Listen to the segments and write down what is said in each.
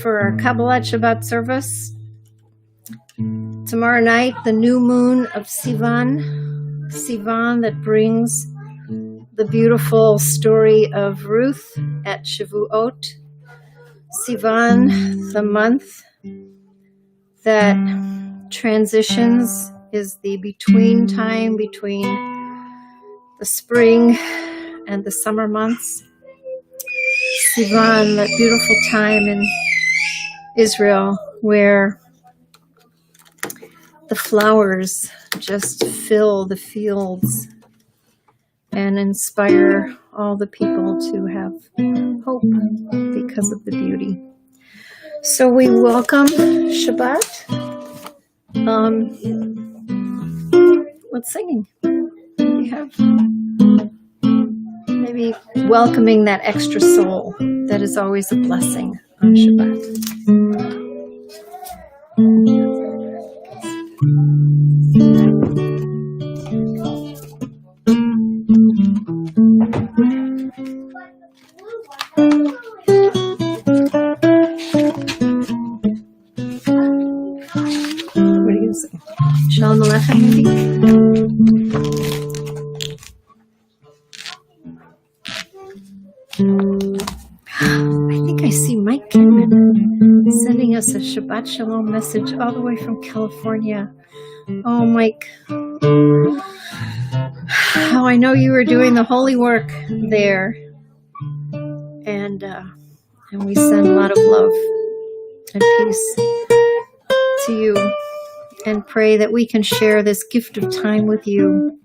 for our Kabbalat Shabbat Service. Tomorrow night, the new moon of Sivan that brings the beautiful story of Ruth at Shavuot. Sivan, the month that transitions, is the between time between the spring and the summer months. Sivan, that beautiful time in Israel where the flowers just fill the fields and inspire all the people to have hope because of the beauty. So we welcome Shabbat. What's singing? We have maybe welcoming that extra soul that is always a blessing on Shabbat. What do you say? Shalom Aleichem, maybe? I think I see Mike Kinman sending us a Shabbat Shalom message all the way from California. Oh, Mike. Oh, I know you were doing the holy work there. And we send a lot of love and peace to you and pray that we can share this gift of time with you.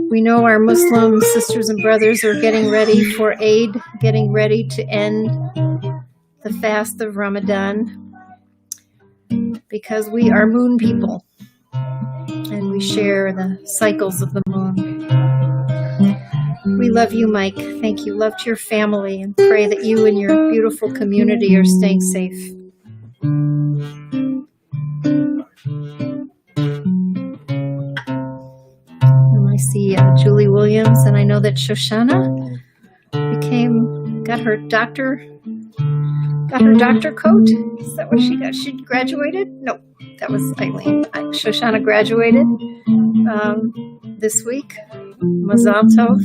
We know our Muslim sisters and brothers are getting ready for Eid, getting ready to end the fast of Ramadan, because we are moon people and we share the cycles of the moon. We love you, Mike. Thank you. Love to your family, and pray that you and your beautiful community are staying safe. I see Julie Williams, and I know that Shoshana got her doctor coat. Is that what she got? She graduated? No, that was Eileen. Shoshana graduated this week. Mazal Tov.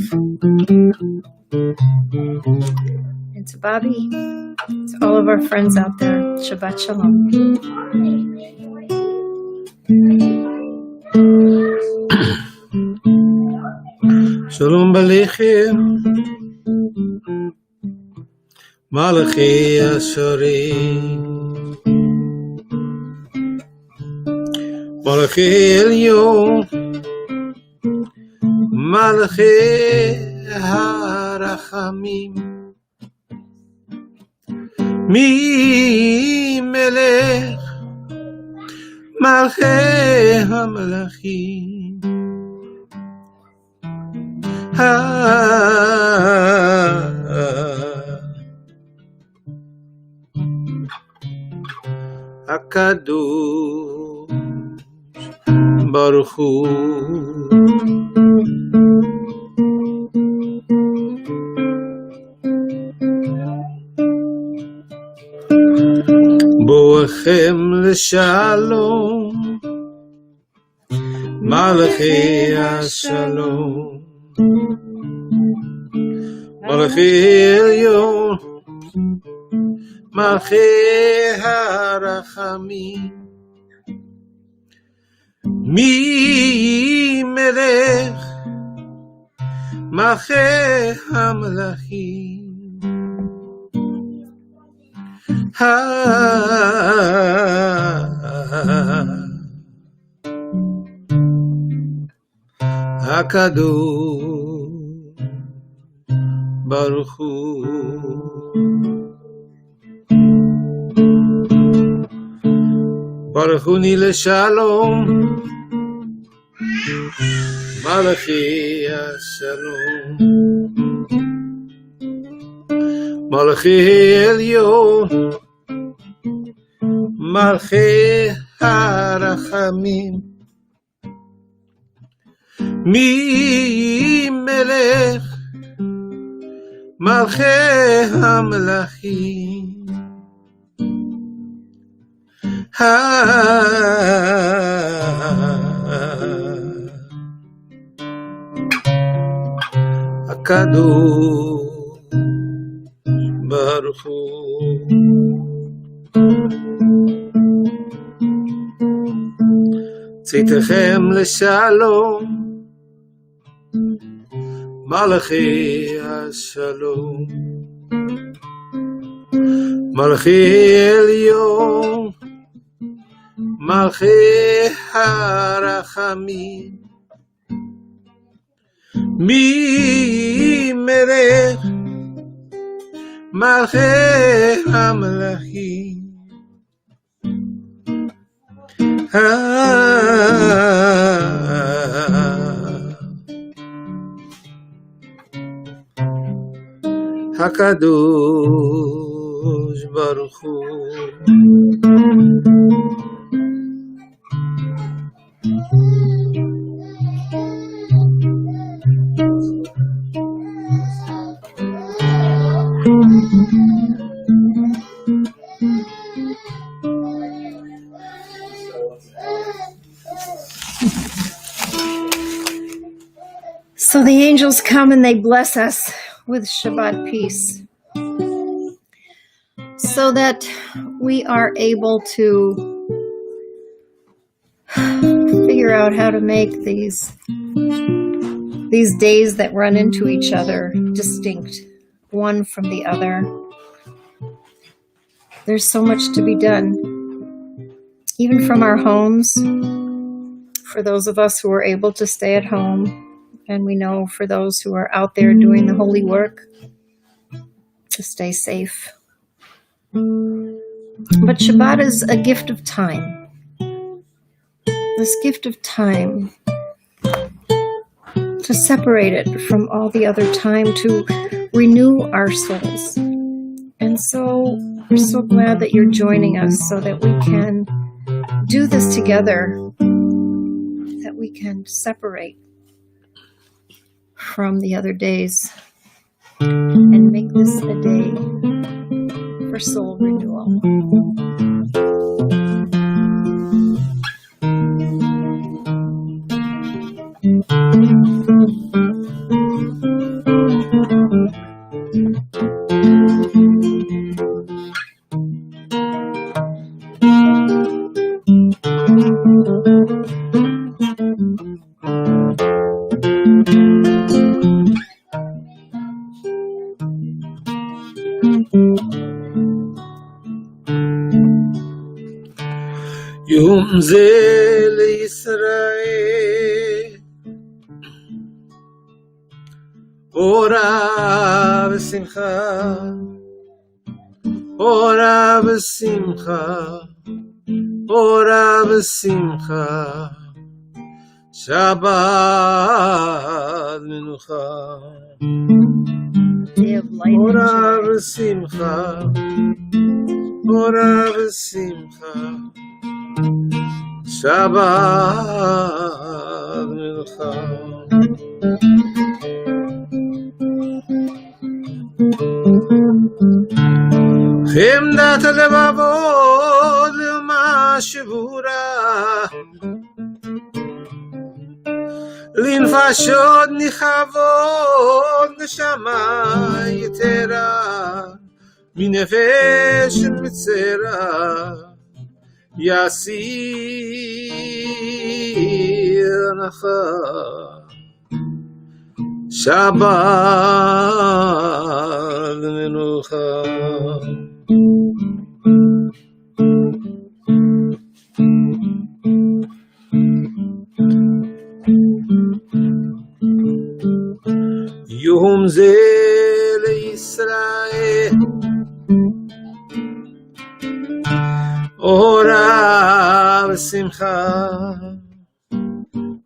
And to Bobby, to all of our friends out there, Shabbat Shalom. Shalom Aleichem, Malachi Asari, Malachi Elyon, Malachi Harachamim, Mi Melech, Malachi HaMalachim. HaKadosh Baruch Hu Boechem L'Shalom Malachi HaShalom Malachi Elyon, Malachi Harachamim, Mi Melech, Malachi HaMelachim, HaKadosh Baruch Hu Baruch Hu Nile Shalom Malachi Shalom Malachi Elyon Malachi Harachamim Mi Melech Malchei HaMelachim הקדוש ברוך הוא. צאתכם לשלום, מלאכי השלום, מלאכי עליון, מלאכי הרחמים, מי מלך מלכי המלכים, הקדוש ברוך הוא. So the angels come and they bless us with Shabbat peace, so that we are able to figure out how to make these days that run into each other distinct, one from the other. There's so much to be done, even from our homes, for those of us who are able to stay at home. And we know for those who are out there doing the holy work, to stay safe. But Shabbat is a gift of time. This gift of time, to separate it from all the other time, to renew our souls. And so we're so glad that you're joining us so that we can do this together, that we can separate from the other days and make this a day for soul renewal. יום זה לישראל אורה ושמחה, אורה ושמחה, אורה ושמחה, שבת מנוחה, אורה ושמחה, אורה ושמחה, שבת מנוחה. חמדת הלבבות לאומה שבורה, לנפשות נכבות נשמה יתרה, מנפש מצרה יסיר נחה, שבת מנוחה. יום זה לישראל אורה ושמחה,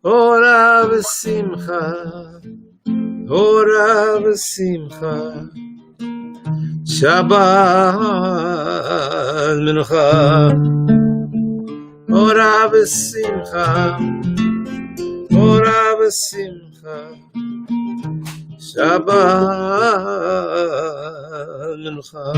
אורה ושמחה, אורה ושמחה, שבת מנוחה, אורה ושמחה, אורה ושמחה, שבת מנוחה.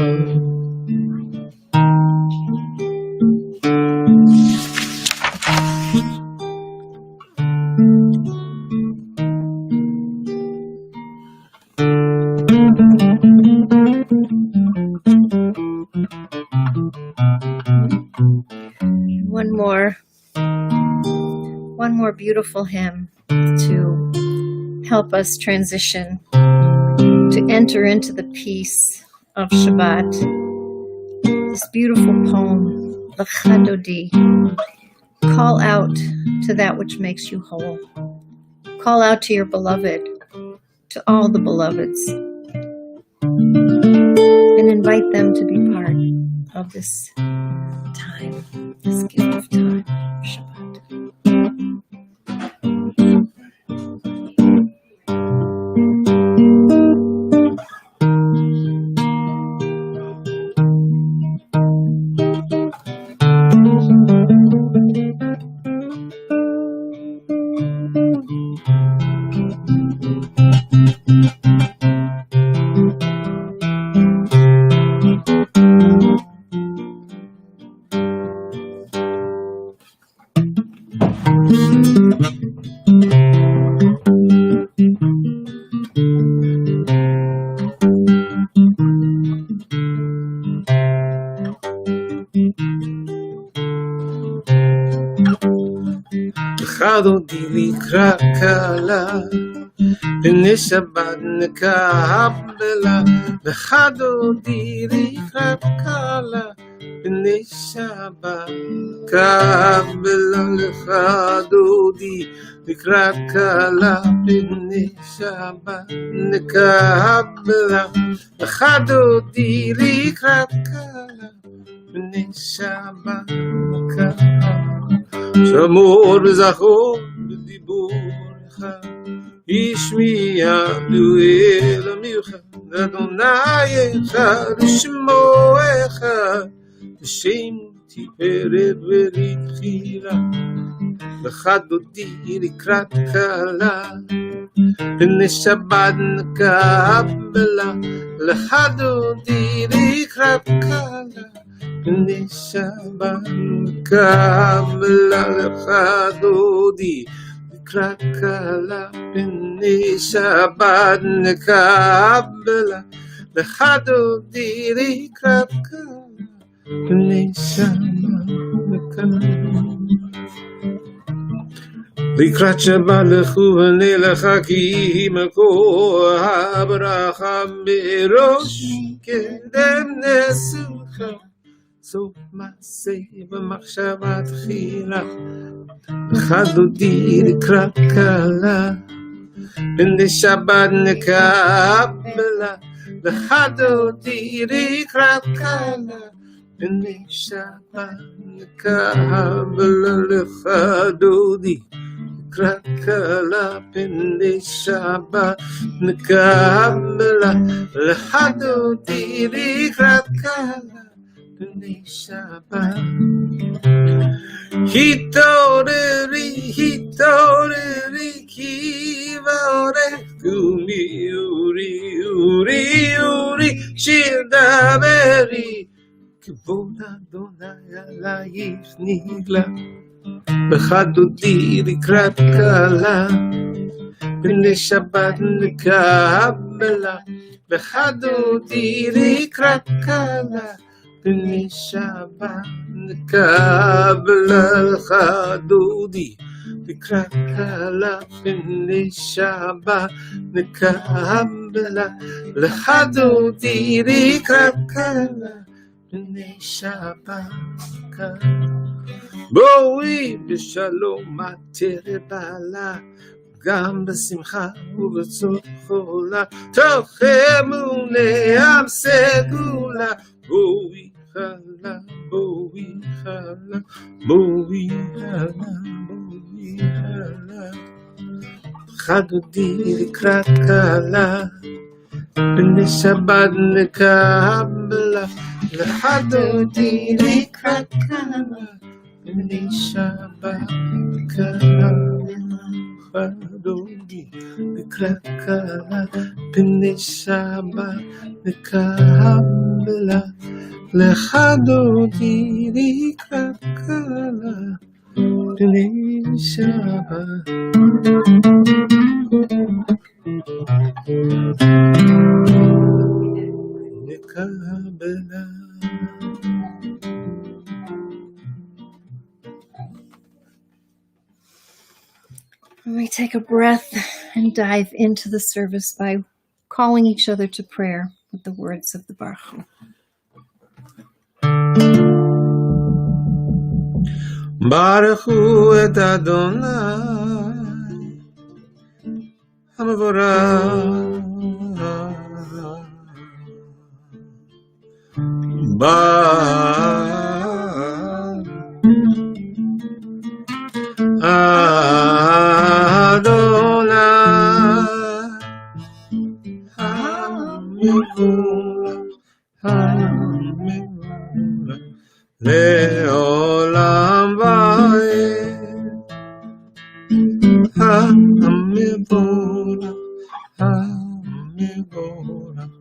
one more beautiful hymn to help us transition, to enter into the peace of Shabbat. This beautiful poem, L'chadodi. Call out to that which makes you whole. Call out to your beloved, to all the beloveds, and invite them to be part of this time, this gift of time, Shabbat. חדודי לקראת קלה, פני שבת נקבלה. וחדודי לקראת קלה, פני שבת נקבלה. לחדודי לקראת קלה, פני שבת נקבלה. לחדודי לקראת קלה, פני שבת נקבלה. שמור וזכור בדיבורך, השמיענו אל עמך, אדוני אחד שמועך, בשם תפארת ותחילה. וחדודי לקראת קלה, פני שבת נקבלה. לחדודי לקראת קלה, פני שבת נקבלה. לחדודי לקראת קלה, פני שבת נקבלה. לחדודי לקראת קלה, פני שבת נקבלה. לקראת שבת לכו ונלך, כי מקור הברכה בראש, קדם נשמחה. סוף מעשה במחשבה תחילה. לחדודי לקראת קלה, פני שבת נקבלה. לחדודי לקראת קלה, פני שבת נקבלה. לחדודי לקראת קלה, פני שבת נקבלה. לחדודי לקראת קלה, פני שבת. התעוררי, התעוררי, כי באורך קומי, אורי, אורי, אורי, שיר דברי, כבוד אדוני עלייך נגלה. בחדודי לקראת קלה, פני שבת נקבלה. בחדודי לקראת קלה, פני שבת נקבלה. לחדודי לקראת קלה, פני שבת נקבלה. לחדודי לקראת קלה, פני שבת נקבלה. בואי בשלום עטרת בעלה, גם בשמחה וברצון חולה. תוך אמונה עם סגולה. בואי חלה, בואי חלה, בואי חלה, בואי חלה. חדודי לקראת קלה, פני שבת נקבלה. לחדודי לקראת קלה, פני שבת נקבלה. חדודי לקראת קלה, פני שבת נקבלה. לחדודי לקראת קלה, פני שבת נקבלה. We take a breath and dive into the service by calling each other to prayer with the words of the Baruch Hu. Baruch Hu et Adonai Hamavorach Adonai Hamavorach Le'olam va'ed Hamavorach Hamavorach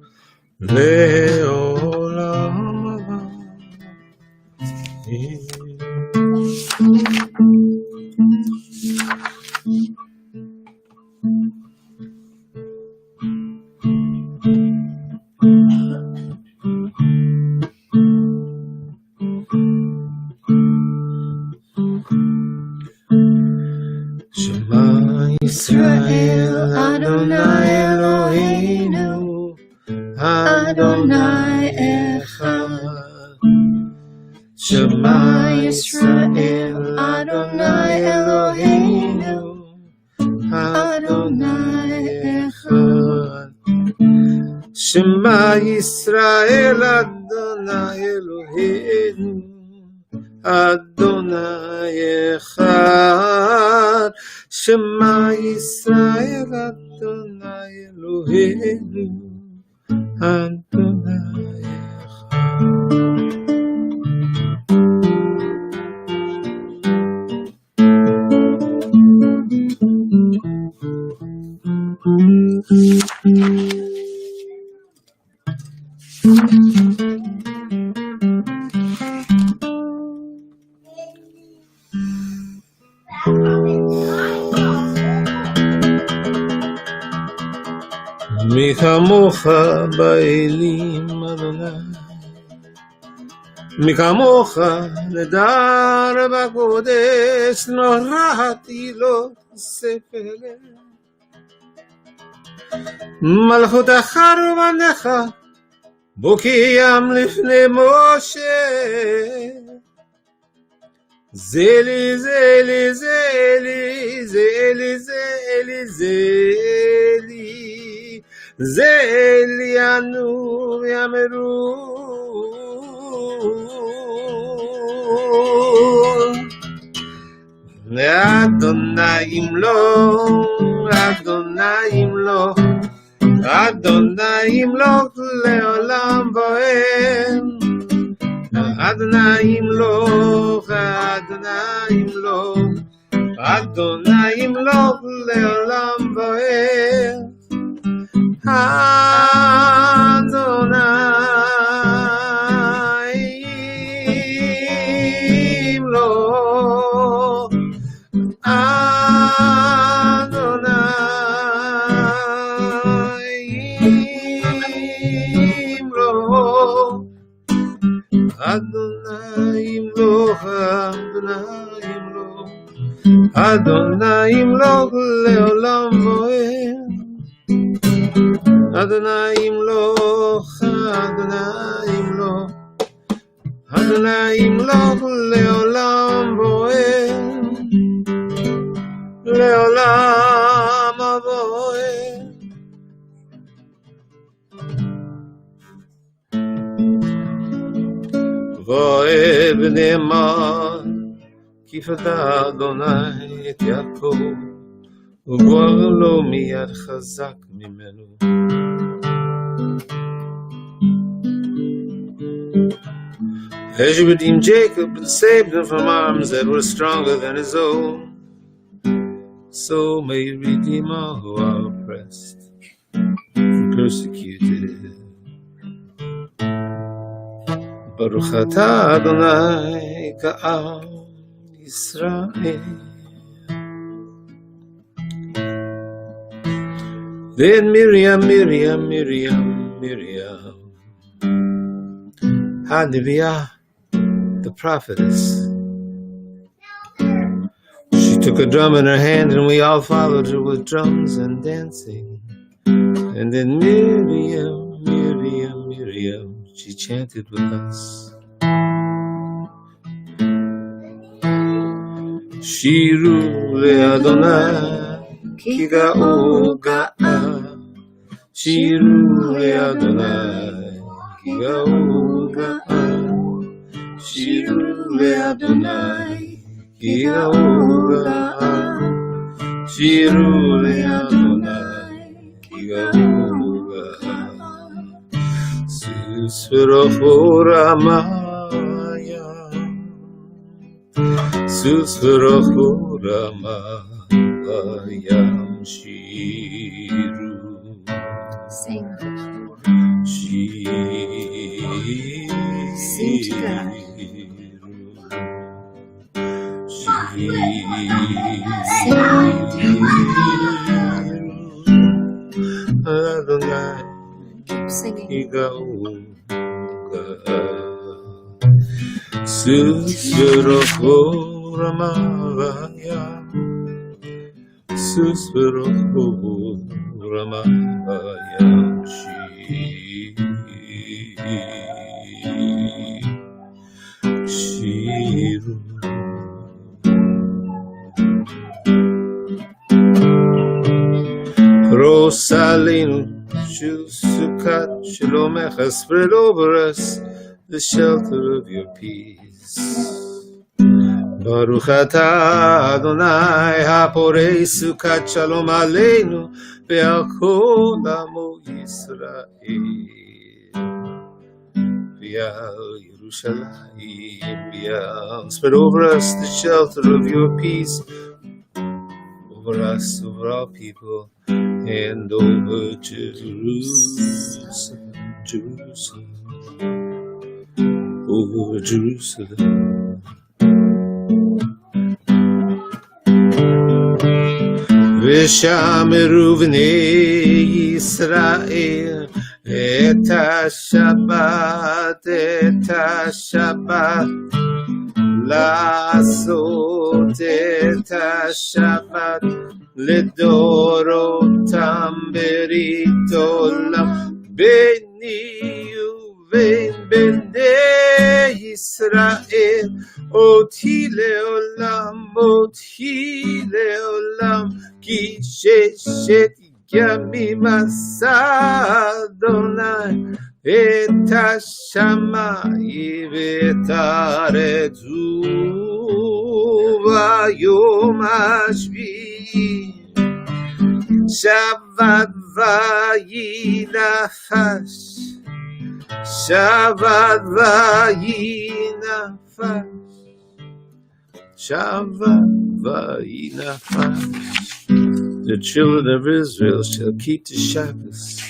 Le'olam va'ed. Shema Yisrael Adonai Eloheinu Adonai Echad. Shema Yisrael Adonai Eloheinu Adonai Echad. Shema Yisrael Adonai Eloheinu Adonai Echad. Shema Yisrael Adonai Eloheinu Adonai מי כמוך באלים אדוני, מי כמוך נדר בקודש, נוראתי לו ספר. מלכותך רובנך בוקיים לפני משה. זלי זלי זלי זלי זלי זלי זלי אנו יאמרו אדוני ימלוך אדוני ימלוך אדוני ימלוך לעולם ועד. אדוני ימלוך אדוני ימלוך אדוני ימלוך לעולם ועד. אדוני ימלוך אדוני ימלוך אדוני ימלוך אדוני ימלוך לעולם ועד. אדוני ימלוך אדוני ימלוך אדוני ימלוך לעולם ועד. לעולם ועד. ועד נאמר כי פדה אדוני את יעקב ובוער לו מיד חזק ממנו. As you redeemed Jacob and saved him from arms that were stronger than his own, so may you redeem all who are oppressed and persecuted. Baruch atah Adonai ka'am Yisrael. Then Miriam, Haniviyah, the prophetess, she took a drum in her hand and we all followed her with drums and dancing. And then Miriam, Miriam, Miriam, she chanted with us. Shiru le'Adonai, ki ga'u ga'a. Shiru le'Adonai, ki ga'u ga'a. Shiru le'Adonai, ki ga'u ga'a. Shiru le'Adonai, ki ga'u ga'a. Susverocho Ramaya, Susverocho Ramayam Shiru. Sing. Sing to God. Adonai, Keep singing. Susverocho Ramaya, Susverocho Ramaya Shiru. Rosalinu Shusukat Shalom spread over us the shelter of your peace. Baruch atah Adonai haporei sukat shalom aleinu ve'al kol amo Yisrael ve'al Yerushalayim ve'al. Spread over us the shelter of your peace, over us, over all people, and over Jerusalem, Jerusalem, over Jerusalem. V'shameru v'nei Yisrael et ha-Shabbat, לעשות את השבת לדורותם ברית עולם ביני ובין בני ישראל אותי לעולם כי ששת ימים עשה אדוני את השמיים ואת הארץ וביום השביעי שבת ויהי נפש, שבת ויהי נפש, שבת ויהי נפש. The children of Israel shall keep the Shabbos,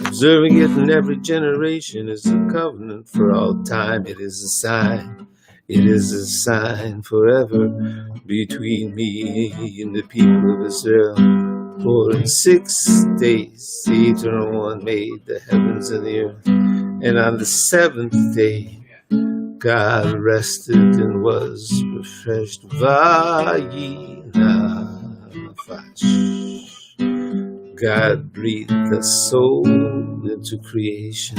observing it in every generation is a covenant for all time. It is a sign. It is a sign forever between me and the people of Israel. For in 6 days the Eternal One made the heavens and the earth, and on the 7th day God rested and was refreshed. God breathed the soul into creation.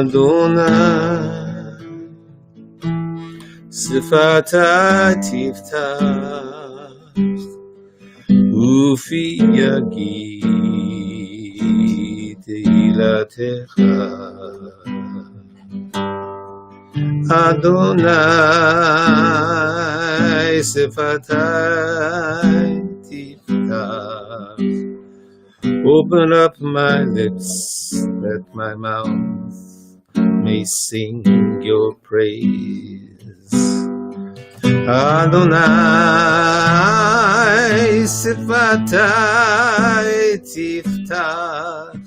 Adonai, Sifatai tiftach, Ufi yagid teilatecha. Adonai, Sifatai tiftach, open up my lips, let my mouth may sing your praise. Adonai sifatai tiftach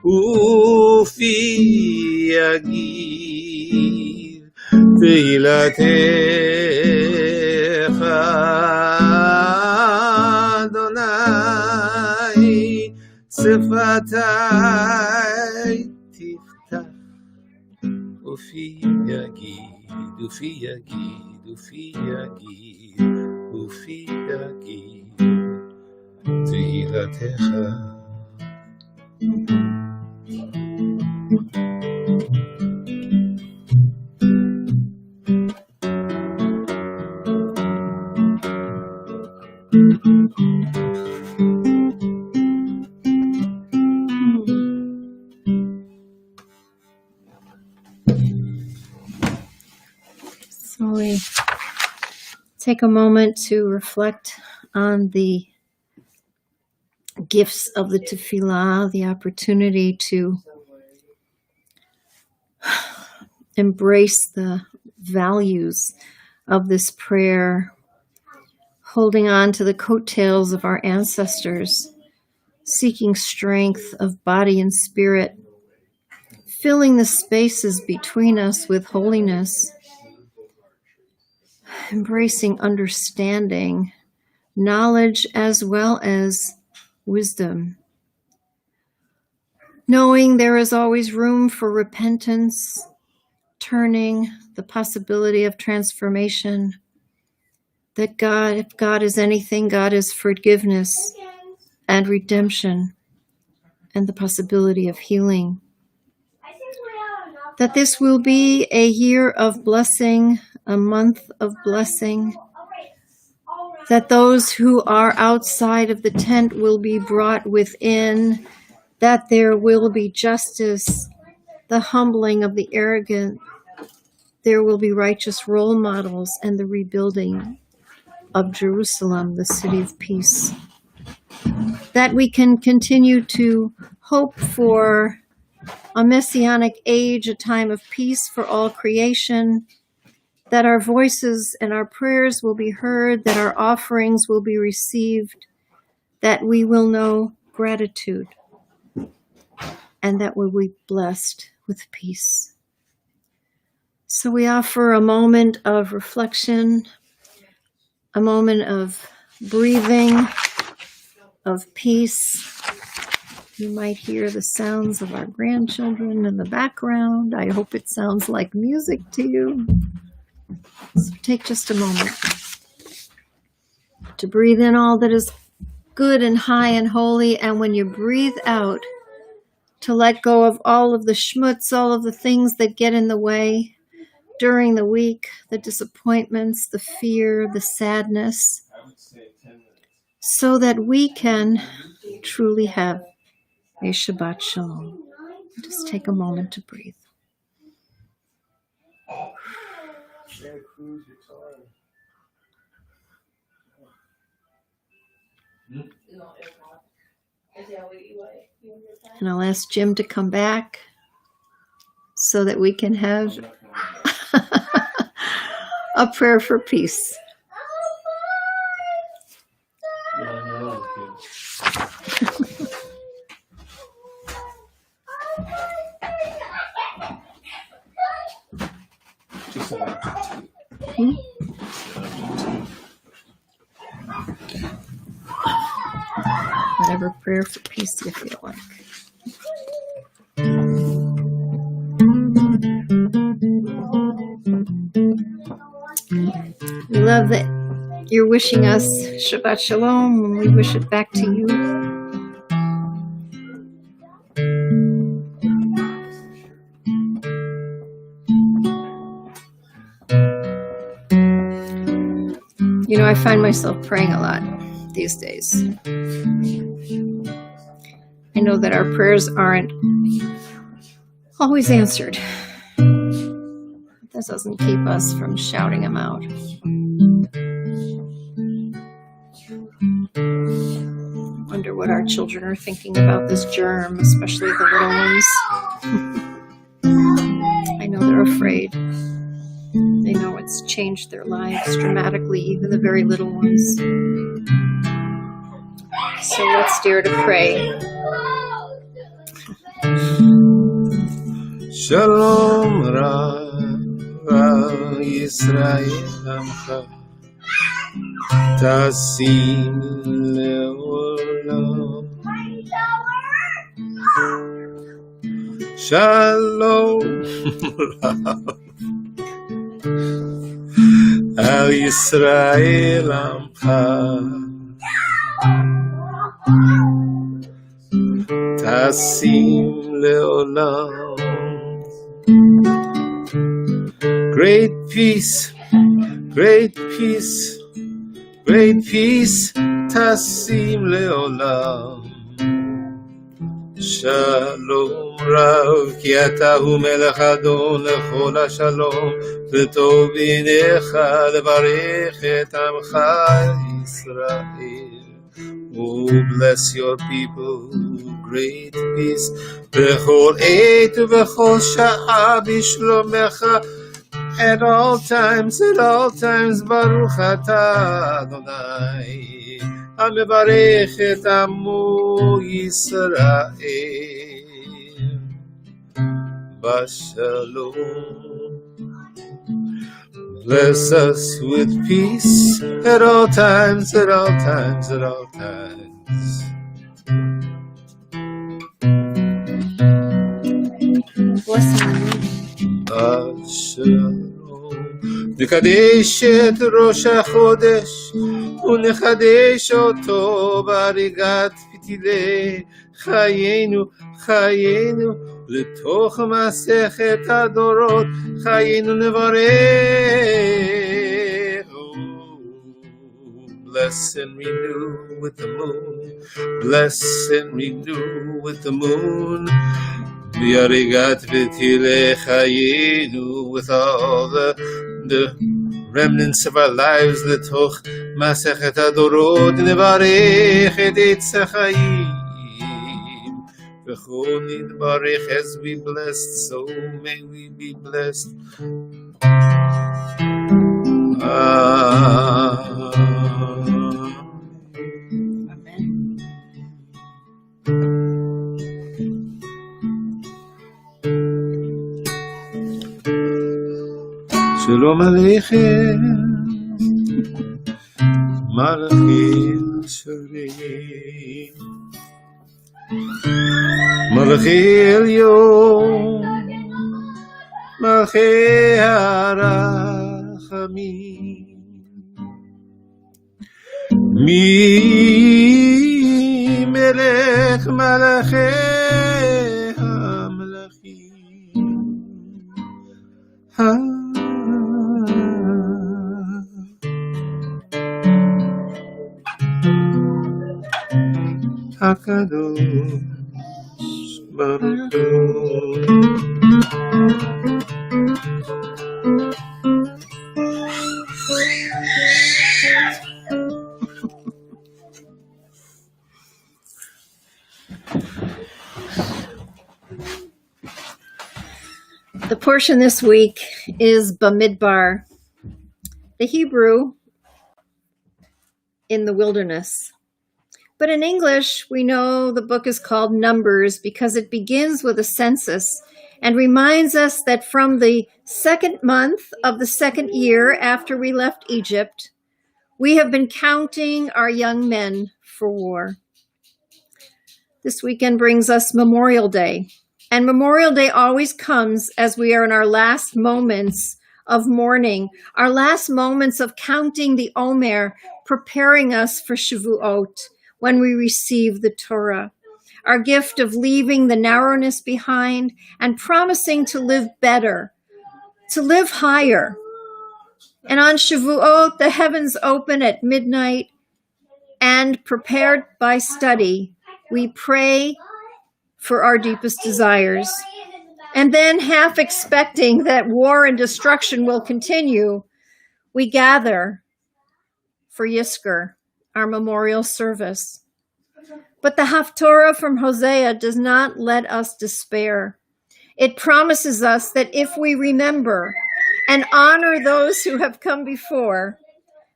ufi yagid tehilatecha. Adonai sifatai tiftach ufi yagid, ufi yagid, ufi yagid, ufi yagid tehilatecha. So we take a moment to reflect on the gifts of the tefillah, the opportunity to embrace the values of this prayer, holding on to the coattails of our ancestors, seeking strength of body and spirit, filling the spaces between us with holiness, embracing understanding, knowledge as well as wisdom, knowing there is always room for repentance, turning, the possibility of transformation, that God, if God is anything, God is forgiveness and redemption and the possibility of healing. That this will be a year of blessing, a month of blessing, that those who are outside of the tent will be brought within, that there will be justice, the humbling of the arrogant, there will be righteous role models, and the rebuilding of Jerusalem, the city of peace. That we can continue to hope for a messianic age, a time of peace for all creation, that our voices and our prayers will be heard, that our offerings will be received, that we will know gratitude, and that we will be blessed with peace. So we offer a moment of reflection, a moment of breathing, of peace. You might hear the sounds of our grandchildren in the background. I hope it sounds like music to you. So take just a moment to breathe in all that is good and high and holy, and when you breathe out, to let go of all of the schmutz, all of the things that get in the way during the week, the disappointments, the fear, the sadness, so that we can truly have a Shabbat Shalom. Just take a moment to breathe. And I'll ask Jim to come back so that we can have a prayer for peace. Whatever prayer for peace you feel like. We love that you're wishing us Shabbat Shalom, and we wish it back to you. You know, I find myself praying a lot these days. I know that our prayers aren't always answered. That doesn't keep us from shouting them out. I wonder what our children are thinking about this germ, especially the little ones. I know they're afraid. They know it's changed their lives dramatically, even the very little ones. So let's dare to pray. Shalom Rav Yisrael Amcha Tasim Leolam. Shalom Rav Al Yisrael Amcha Tasim Leolam. Great peace, great peace, great peace, Tasim Leolam. Shalom Rav, ki atahu melech adon lechol hashalom, v'tov b'necha levarech et amcha Yisrael. Oh, bless your people, great peace, b'chol eit u'b'chol sha'a b'shlomecha. At all times, Baruch Atah Adonai, Hamevarech et Amo Yisrael, Bashalom. Bless us with peace at all times, at all times, at all times. Bashalom. נקדש את ראש החודש ונחדש אותו בהריגת פתילי חיינו, חיינו לתוך מסכת הדורות, חיינו נברך. Bless and renew with the moon, bless and renew with the moon. B'yarigat v'tilei chayenu, with all the remnants of our lives, letoch masechet hadorot nevarech et eitz hachayim. V'chol nidbarech, as we blessed, so may we be blessed. Shalom Aleichem, Malachim Shurim, Malachi Elyon, Malachi Harachamim, Mi Melech Malachi HaMelachim, HaKadosh Baruch Hu. The portion this week is Bamidbar, the Hebrew in the wilderness. But in English, we know the book is called Numbers because it begins with a census and reminds us that from the second month of the second year after we left Egypt, we have been counting our young men for war. This weekend brings us Memorial Day. And Memorial Day always comes as we are in our last moments of mourning, our last moments of counting the Omer, preparing us for Shavuot, when we receive the Torah, our gift of leaving the narrowness behind and promising to live better, to live higher. And on Shavuot, the heavens open at midnight, and prepared by study, we pray for our deepest desires. And then, half expecting that war and destruction will continue, we gather for Yizkor, our memorial service. But the Haftorah from Hosea does not let us despair. It promises us that if we remember and honor those who have come before,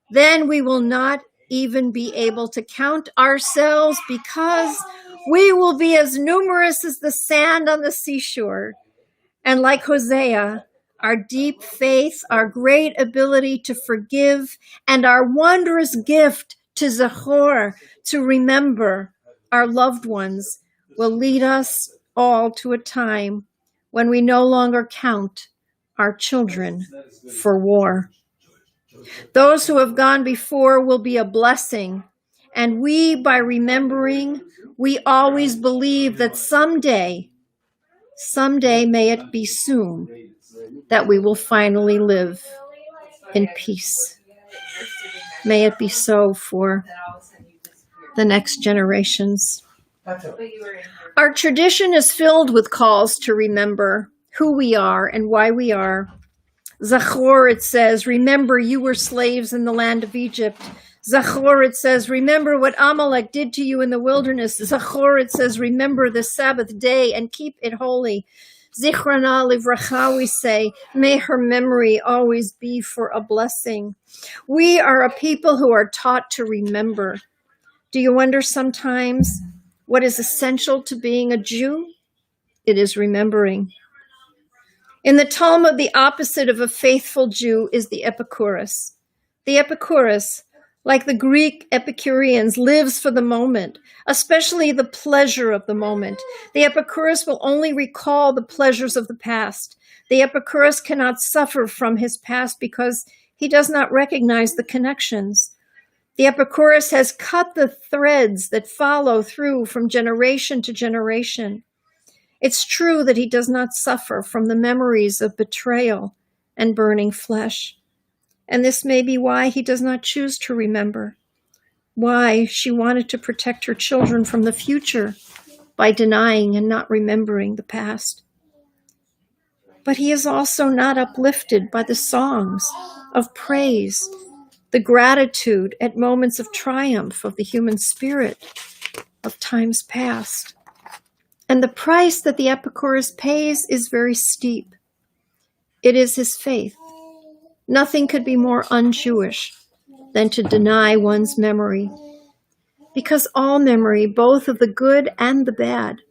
then we will not even be able to count ourselves, because we will be as numerous as the sand on the seashore. And like Hosea, our deep faith, our great ability to forgive, and our wondrous gift to Zachor, to remember our loved ones, will lead us all to a time when we no longer count our children for war. Those who have gone before will be a blessing, and we, by remembering, we always believe that someday, may it be soon, that we will finally live in peace. May it be so for the next generations. Our tradition is filled with calls to remember who we are and why we are. Zachor, it says, remember you were slaves in the land of Egypt. Zachor, it says, remember what Amalek did to you in the wilderness. Zachor, it says, remember the Sabbath day and keep it holy. Zichrona livracha, we say, may her memory always be for a blessing. We are a people who are taught to remember. Do you wonder sometimes what is essential to being a Jew? It is remembering. In the Talmud, the opposite of a faithful Jew is the Epicurus. The Epicurus, like the Greek Epicureans, lives for the moment, especially the pleasure of the moment. The Epicurus will only recall the pleasures of the past. The Epicurus cannot suffer from his past because he does not recognize the connections. The Epicurus has cut the threads that follow through from generation to generation. It's true that he does not suffer from the memories of betrayal and burning flesh. And this may be why he does not choose to remember, why she wanted to protect her children from the future by denying and not remembering the past. But he is also not uplifted by the songs of praise, the gratitude at moments of triumph of the human spirit of times past. And the price that the Epicurus pays is very steep. It is his faith. Nothing could be more un-Jewish than to deny one's memory, because all memory, both of the good and the bad,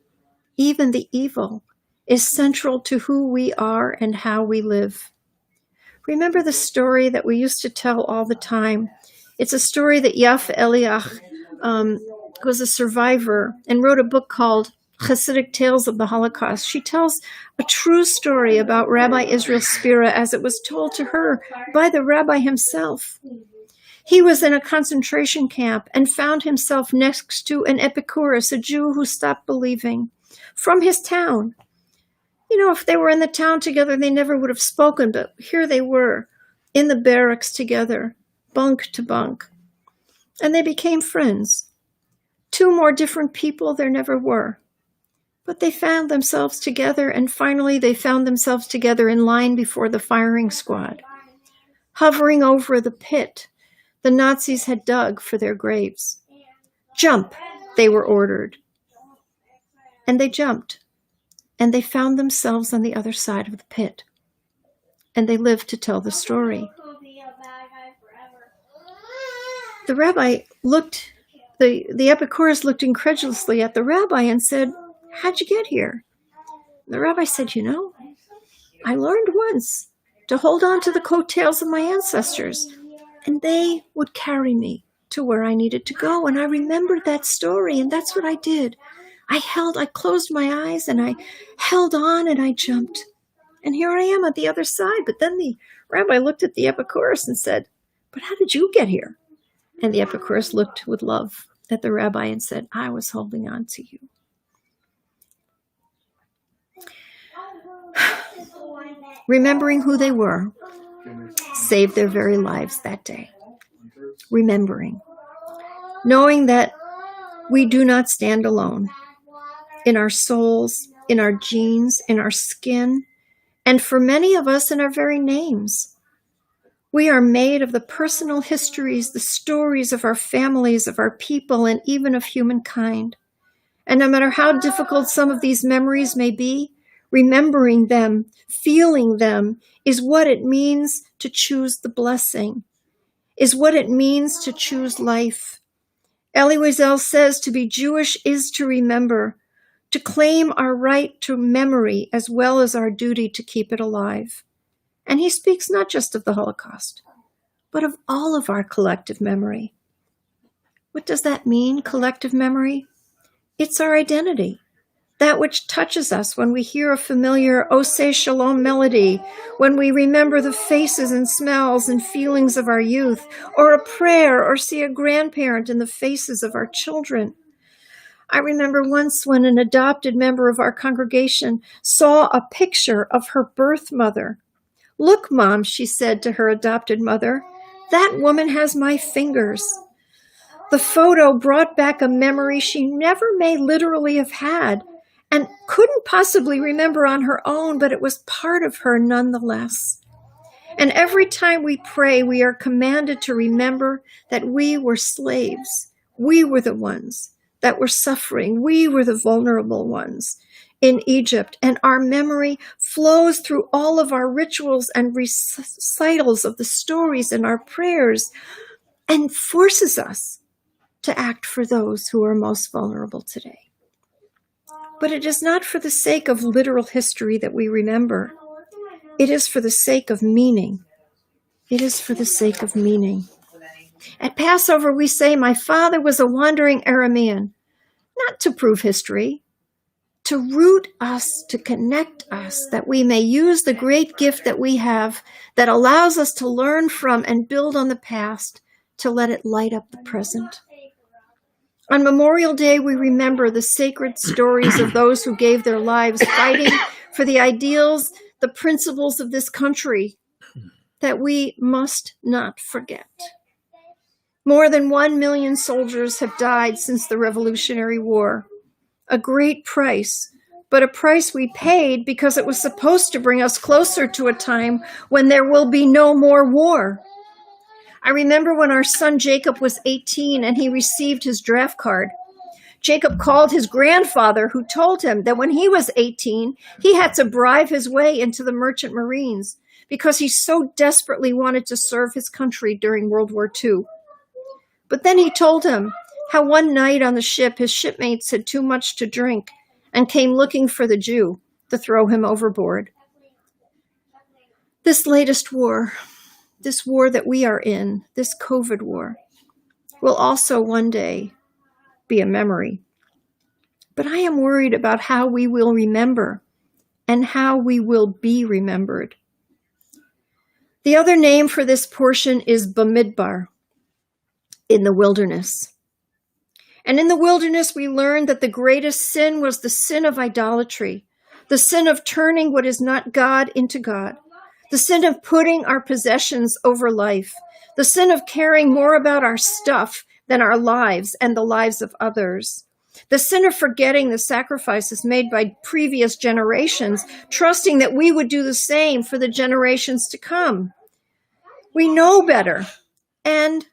even the evil, is central to who we are and how we live. Remember the story that we used to tell all the time? It's a story that Yafa Eliach was a survivor and wrote a book called Hasidic Tales of the Holocaust. She tells a true story about Rabbi Israel Spira as it was told to her by the rabbi himself. He was in a concentration camp and found himself next to an Epicurus, a Jew who stopped believing, from his town. You know, if they were in the town together, they never would have spoken, but here they were in the barracks together, bunk to bunk. And they became friends. Two more different people there never were. But they found themselves together, and finally they found themselves together in line before the firing squad, hovering over the pit the Nazis had dug for their graves. Jump, they were ordered. And they jumped, and they found themselves on the other side of the pit. And they lived to tell the story. The rabbi looked, the Epicurus looked incredulously at the rabbi and said, "How'd you get here?" The rabbi said, "You know, I learned once to hold on to the coattails of my ancestors, and they would carry me to where I needed to go. And I remembered that story, and that's what I did. I closed my eyes, and I held on, and I jumped. And here I am at the other side." But then the rabbi looked at the Epicurus and said, "But how did you get here?" And the Epicurus looked with love at the rabbi and said, "I was holding on to you." Remembering who they were saved their very lives that day. Remembering. Knowing that we do not stand alone in our souls, in our genes, in our skin, and for many of us in our very names. We are made of the personal histories, the stories of our families, of our people, and even of humankind. And no matter how difficult some of these memories may be, remembering them, feeling them, is what it means to choose the blessing, is what it means to choose life. Elie Wiesel says to be Jewish is to remember, to claim our right to memory as well as our duty to keep it alive. And he speaks not just of the Holocaust, but of all of our collective memory. What does that mean, collective memory? It's our identity, that which touches us when we hear a familiar Oseh Shalom melody, when we remember the faces and smells and feelings of our youth, or a prayer, or see a grandparent in the faces of our children. I remember once when an adopted member of our congregation saw a picture of her birth mother. "Look, Mom," she said to her adopted mother, "that woman has my fingers." The photo brought back a memory she never may literally have had and couldn't possibly remember on her own, but it was part of her nonetheless. And every time we pray, we are commanded to remember that we were slaves. We were the ones that were suffering. We were the vulnerable ones in Egypt. And our memory flows through all of our rituals and recitals of the stories in our prayers and forces us to act for those who are most vulnerable today. But it is not for the sake of literal history that we remember. It is for the sake of meaning. It is for the sake of meaning. At Passover, we say, "My father was a wandering Aramean," not to prove history, to root us, to connect us, that we may use the great gift that we have that allows us to learn from and build on the past, to let it light up the present. On Memorial Day, we remember the sacred stories of those who gave their lives fighting for the ideals, the principles of this country that we must not forget. More than 1 million soldiers have died since the Revolutionary War. A great price, but a price we paid because it was supposed to bring us closer to a time when there will be no more war. I remember when our son Jacob was 18 and he received his draft card. Jacob called his grandfather, who told him that when he was 18, he had to bribe his way into the Merchant Marines because he so desperately wanted to serve his country during World War II. But then he told him how one night on the ship, his shipmates had too much to drink and came looking for the Jew to throw him overboard. This latest war, this war that we are in, this COVID war, will also one day be a memory. But I am worried about how we will remember and how we will be remembered. The other name for this portion is Bamidbar, in the wilderness. And in the wilderness, we learned that the greatest sin was the sin of idolatry, the sin of turning what is not God into God, the sin of putting our possessions over life, the sin of caring more about our stuff than our lives and the lives of others, the sin of forgetting the sacrifices made by previous generations, trusting that we would do the same for the generations to come. We know better, and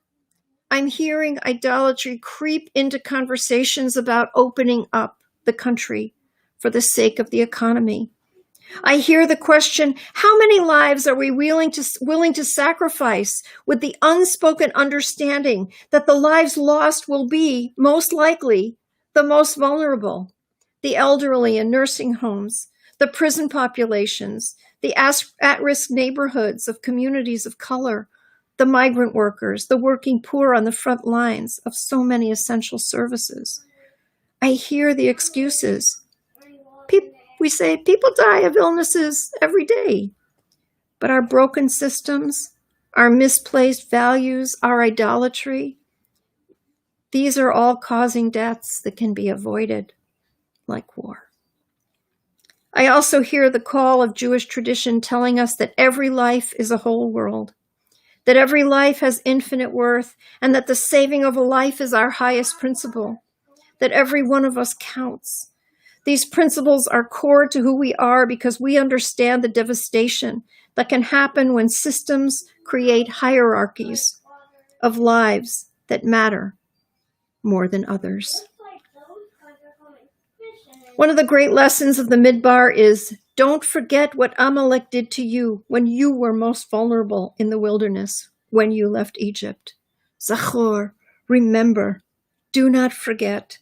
I'm hearing idolatry creep into conversations about opening up the country for the sake of the economy. I hear the question, how many lives are we willing to sacrifice with the unspoken understanding that the lives lost will be, most likely, the most vulnerable, the elderly in nursing homes, the prison populations, the at-risk neighborhoods of communities of color, the migrant workers, the working poor on the front lines of so many essential services. I hear the excuses. We say people die of illnesses every day, but our broken systems, our misplaced values, our idolatry, these are all causing deaths that can be avoided, like war. I also hear the call of Jewish tradition telling us that every life is a whole world, that every life has infinite worth, and that the saving of a life is our highest principle, that every one of us counts. These principles are core to who we are because we understand the devastation that can happen when systems create hierarchies of lives that matter more than others. One of the great lessons of the Midbar is Don't forget what Amalek did to you when you were most vulnerable in the wilderness, when you left Egypt. Zachor, remember, do not forget.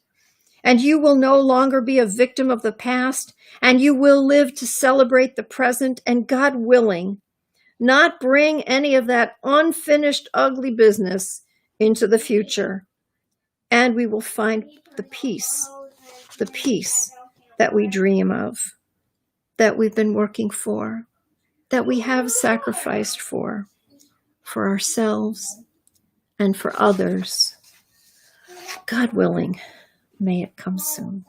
And you will no longer be a victim of the past, and you will live to celebrate the present, and God willing, not bring any of that unfinished, ugly business into the future. And we will find the peace that we dream of, that we've been working for, that we have sacrificed for ourselves and for others. God willing, may it come soon.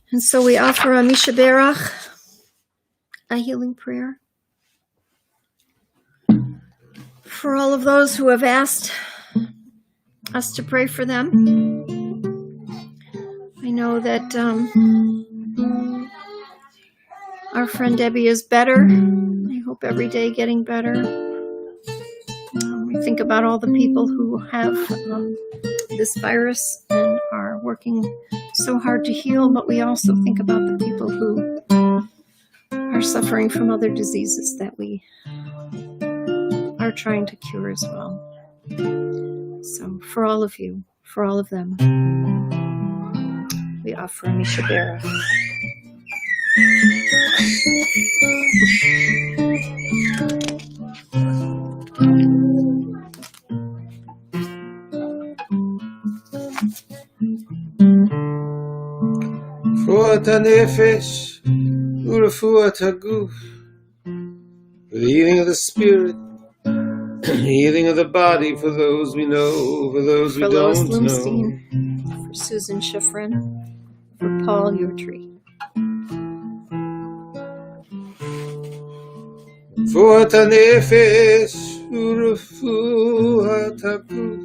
And so we offer a Misha Berach, a healing prayer, for all of those who have asked us to pray for them. I know that our friend Debbie is better. I hope every day getting better. We think about all the people who have this virus and are working so hard to heal, but we also think about the people who are suffering from other diseases that we are trying to cure as well. So for all of you, for all of them, we offer a Misha Berach. Refuat HaNefesh, Urefuat HaGuf, for the healing of the spirit, healing of the body for those we know, for those we For Lois don't know. Blumstein, for Susan Schifrin, for Paul Yurtree. Refuat HaNefesh, Urefuat HaGuf,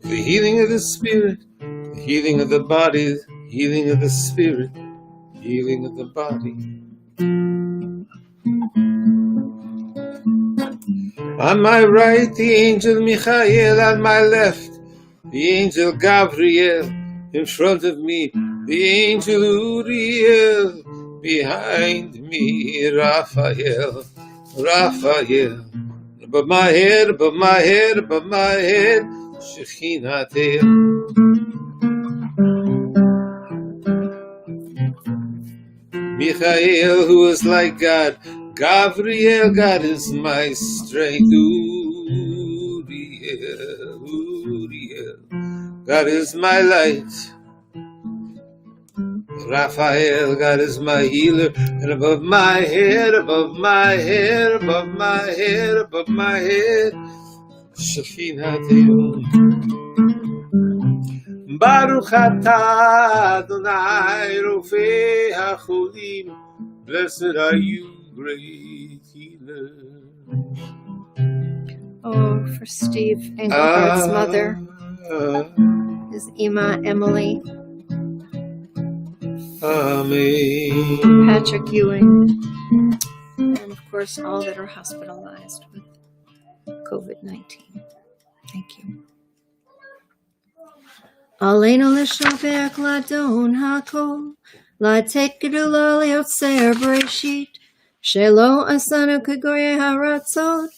the healing of the spirit, the healing of the body, healing of the spirit, healing of the body. On my right, the angel Michael. On my left, the angel Gabriel. In front of me, the angel Uriel. Behind me, Raphael, Raphael. Above my head, above my head, above my head, Shekhinah. Michael, who is like God. Gabriel, God is my strength. Uriel, Uriel, God is my light. Raphael, God is my healer. And above my head, above my head, above my head, above my head, Shekhinah. Baruch atah Adonai Rofei HaCholim. Blessed are you, great healer. Oh, for Steve Engelhardt's mother, his Ima Emily, Amen. Patrick Ewing, and of course all that are hospitalized with COVID-19. Thank you. Aleinu l'shavech ladon hakol, latekedu lo liotzer breshit, shelo asanu k'goyei haratzot,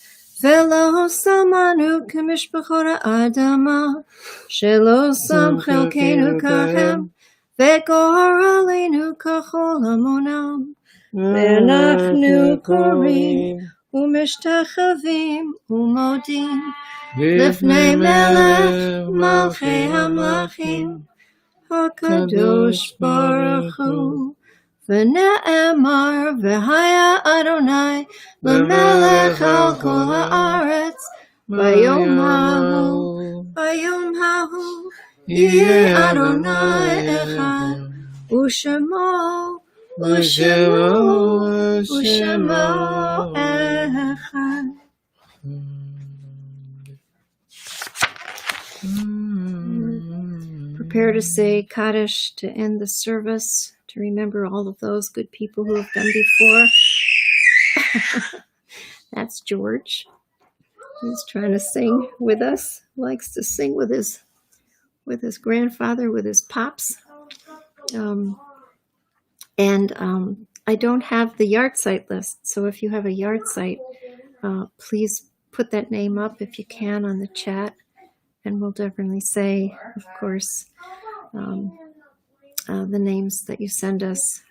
velo samanu k'mishpachot ha'adama, shelo sam chelkeinu kahem, v'gor aleinu kachol hamonam, ve'anachnu korim, u'mishtachavim, u'modim, לפני מלך מלכי המלכים, הקדוש ברוך הוא, ונאמר והיה אדוני למלך על כל הארץ, ביום ההוא יהיה אדוני אחד, ושמו אחד. Prepare to say Kaddish to end the service, to remember all of those good people who have done before. That's George. He's trying to sing with us. Likes to sing with his grandfather, with his pops. I don't have the yard site list. So if you have a yard site, please put that name up if you can on the chat. And we'll definitely say, of course, the names that you send us.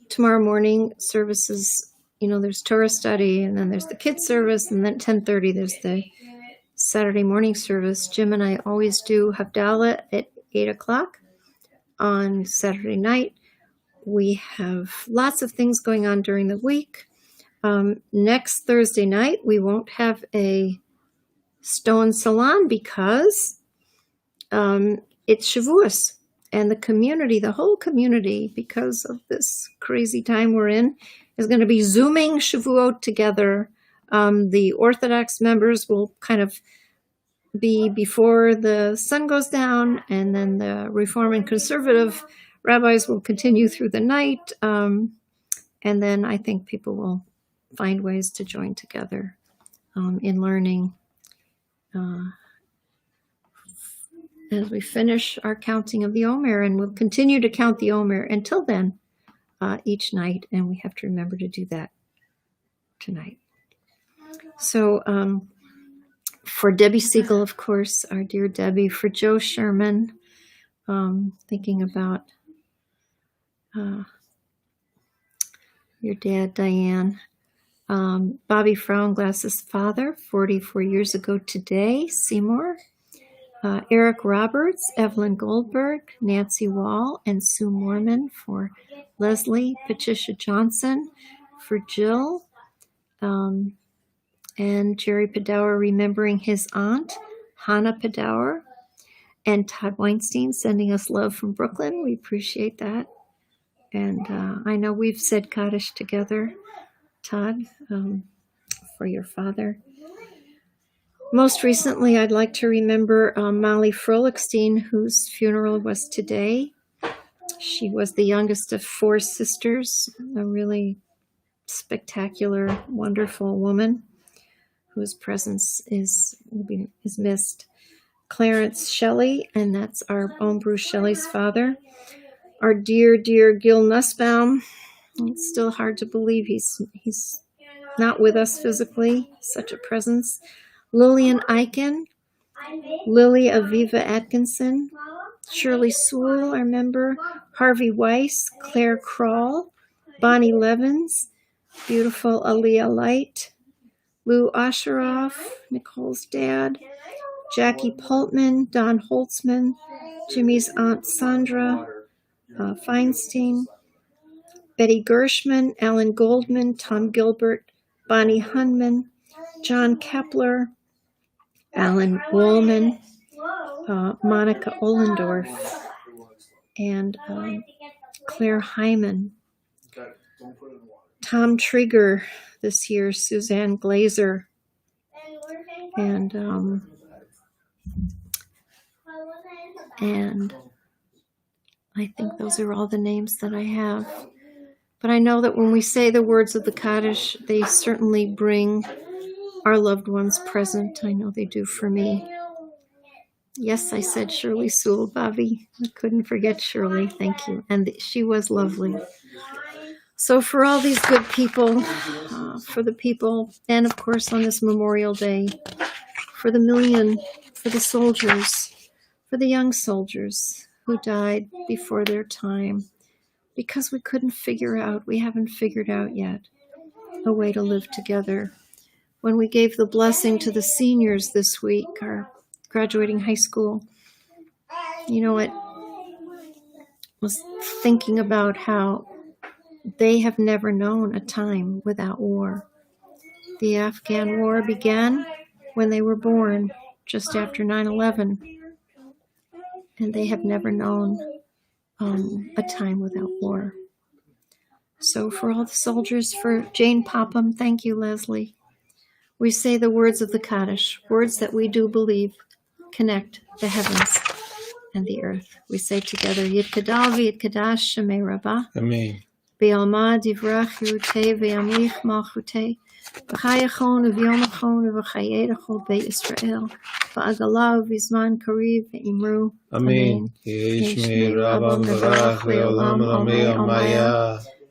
Tomorrow morning services, there's Torah study, and then there's the kids service, and then 10:30 there's the Saturday morning service. Jim and I always do Havdalah at 8 o'clock on Saturday night. We have lots of things going on during the week. Next Thursday night, we won't have a Stone Salon because it's Shavuos. And the whole community, because of this crazy time we're in, is going to be Zooming Shavuot together. The Orthodox members will kind of be before the sun goes down, and then the Reform and Conservative rabbis will continue through the night. And then I think people will find ways to join together in learning. As we finish our counting of the Omer, and we'll continue to count the Omer until then, each night, and we have to remember to do that tonight. So for Debbie Siegel, of course, our dear Debbie, for Joe Sherman, thinking about your dad, Diane, Bobby Fraunglass's father, 44 years ago today, Seymour, Eric Roberts, Evelyn Goldberg, Nancy Wall, and Sue Mormon, for Leslie, Patricia Johnson, for Jill, and Jerry Padower remembering his aunt, Hannah Padower, and Todd Weinstein sending us love from Brooklyn. We appreciate that. And I know we've said Kaddish together, Todd, for your father. Most recently, I'd like to remember Molly Frohlichstein, whose funeral was today. She was the youngest of 4 sisters, a really spectacular, wonderful woman whose presence is missed. Clarence Shelley, and that's our own Bruce Shelley's father. Our dear, dear Gil Nussbaum. It's still hard to believe he's not with us physically. Such a presence. Lillian Eichen, Lily Aviva Atkinson, Shirley Sewell, I remember, Harvey Weiss, Claire Kroll, Bonnie Levins, beautiful Aaliyah Light, Lou Osheroff, Nicole's dad, Jackie Pultman, Don Holtzman, Jimmy's aunt Sandra Feinstein, Betty Gershman, Alan Goldman, Tom Gilbert, Bonnie Hunman, John Kepler, Alan Woolman, Monica Ollendorf, and Claire Hyman, Tom Trigger this year, Suzanne Glazer, and I think those are all the names that I have. But I know that when we say the words of the Kaddish, they certainly bring our loved ones present. I know they do for me. Yes, I said Shirley Sewell, Bobby. I couldn't forget Shirley. Thank you. And she was lovely. So for all these good people, for the people, and of course on this Memorial Day, for the million, for the soldiers, for the young soldiers who died before their time, because we haven't figured out yet a way to live together. When we gave the blessing to the seniors this week, our graduating high school, it was thinking about how they have never known a time without war. The Afghan war began when they were born, just after 9/11, and they have never known a time without war. So for all the soldiers, for Jane Popham, thank you, Leslie. We say the words of the Kaddish, words that we do believe connect the heavens and the earth. We say together, Yitkadal v'yitkadash shemei Rabbah. Amen. Be'alma divrach yirutei ve'amlich malchutei. V'chayachon u'vyomachon u'v'chayedachon be'Yisrael. V'agala u'vizman kariv ve'imru. Amen. Yeshmei Rabban Barach Le'olam Amei Amaya.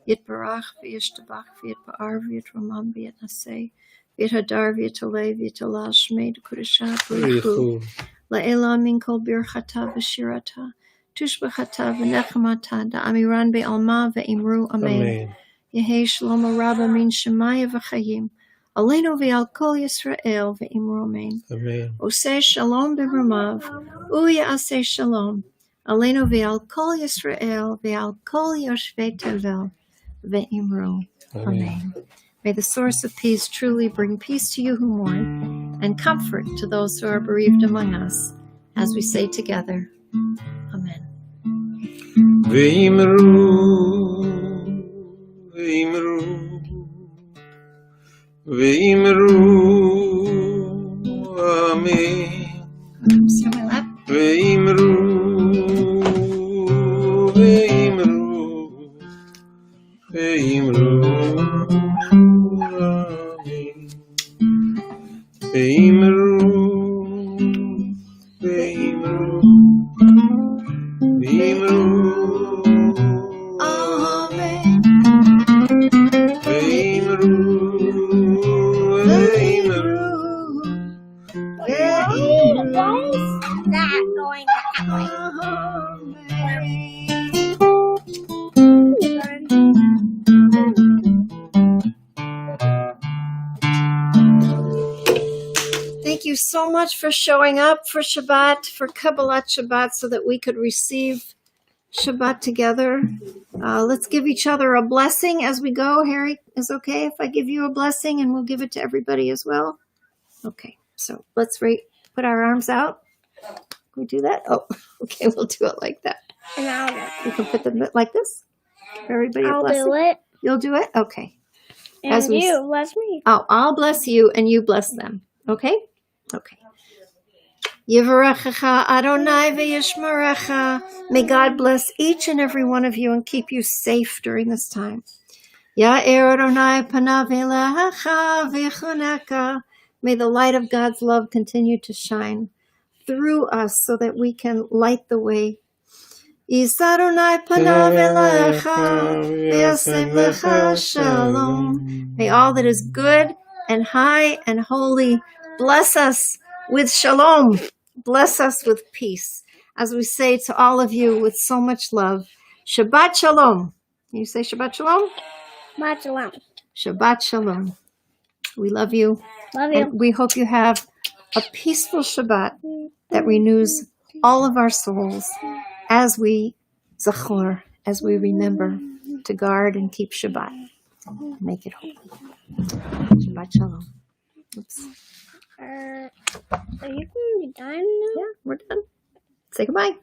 Yitbarach v'yishtabach v'yitba'ar v'yitramam v'yitnaseh. V'yithadar v'yitalev v'yitalal shmei d'kudashah b'richu. La'elah min kol birchata v'shirata. Tushbachata v'nechamata da'amiran be'alma ve'imru amen. Yehei shalom rabba min shemaya v'chayim. Aleinu ve'al kol Yisrael ve'imru amen. Oseh shalom b'ramav. U'ya'aseh shalom. Aleinu ve'al kol Yisrael ve'al kol yoshvei tevel ve'imru amen. May the source of peace truly bring peace to you who mourn and comfort to those who are bereaved among us, as we say together, Amen. Ve'imru, ve'imru, ve'imru, amen. Sit on my lap. Ve'imru, ve'imru, ve'imru, amen. Ve'imru, ve'imru, ve'imru, Amen. ve'imru, ve'imru, Why is that going that way? Thank you so much for showing up for Shabbat, for Kabbalat Shabbat, so that we could receive Shabbat together. Let's give each other a blessing as we go. Harry, is it okay if I give you a blessing and we'll give it to everybody as well? Okay, so let's put our arms out. Can we do that? Oh, okay, we'll do it like that. And I'll do it. You can put them like this. Give everybody a I'll blessing. do it. You'll do it? Okay. And As we you bless me. Oh, I'll bless you and you bless them. Okay? Okay. Yivarechecha Adonai v'yishmerecha. May God bless each and every one of you and keep you safe during this time. Ya'er Adonai panav elecha v'choneka. May the light of God's love continue to shine through us so that we can light the way. Yis Adonai panav elecha v'yasem lecha shalom. May all that is good and high and holy bless us with shalom. Bless us with peace. As we say to all of you with so much love, Shabbat Shalom. Can you say Shabbat Shalom? Shabbat shalom. Shabbat Shalom. We love you. Love you. And we hope you have a peaceful Shabbat that renews all of our souls as we zachor, as we remember to guard and keep Shabbat. Make it holy. Shabbat Shalom. Oops. Are you going to be done now? Yeah, we're done. Say goodbye.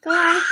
Bye.